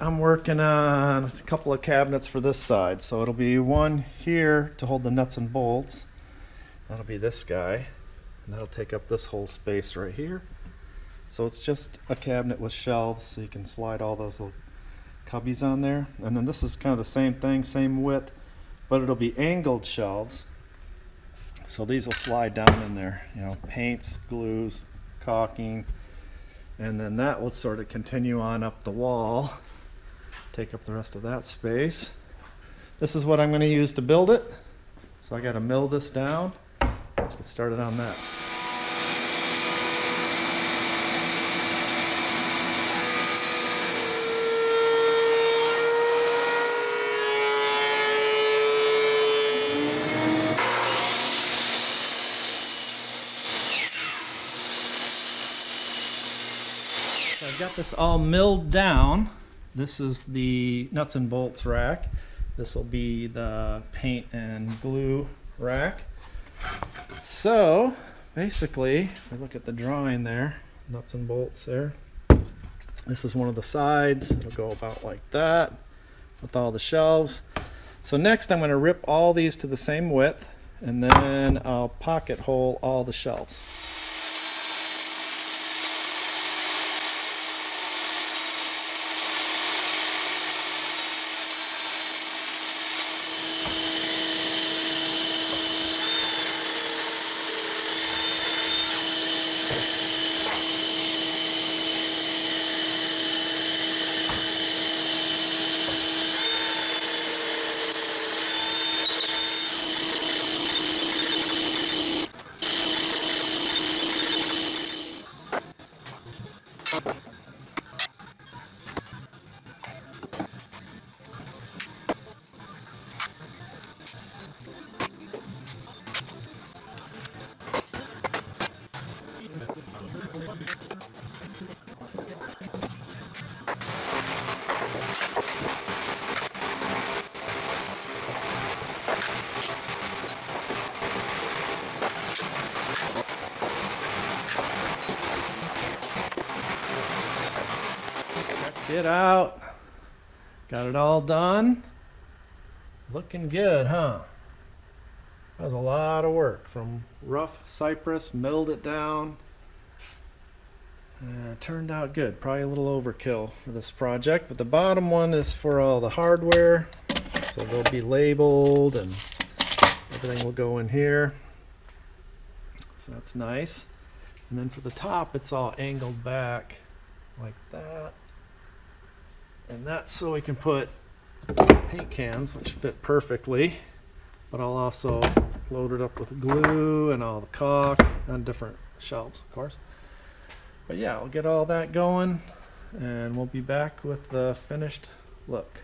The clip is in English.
I'm working on a couple of cabinets for this side. So it'll be one here to hold the nuts and bolts. That'll be this guy. And that'll take up this whole space right here. So it's just a cabinet with shelves, so you can slide all those little cubbies on there. And then this is kind of the same thing, same width, but it'll be angled shelves. So these will slide down in there, you know, paints, glues, caulking, and then that will sort of continue on up the wall, take up the rest of that space. This is what I'm going to use to build it. So I got to mill this down. Let's get started on that. So I've got this all milled down. This is the nuts and bolts rack. This will be the paint and glue rack. So basically, if we look at the drawing there, nuts and bolts there, this is one of the sides. It'll go about like that with all the shelves. So next I'm going to rip all these to the same width, and then I'll pocket hole all the shelves. Check it out. Got it all done. Looking good, huh? That was a lot of work. From rough cypress, milled it down. It turned out good. Probably a little overkill for this project, but the bottom one is for all the hardware. So they'll be labeled and everything will go in here. So that's nice. And then for the top, it's all angled back like that. And that's so we can put paint cans, which fit perfectly. But I'll also load it up with glue and all the caulk on different shelves, of course. But yeah, I'll get all that going and we'll be back with the finished look.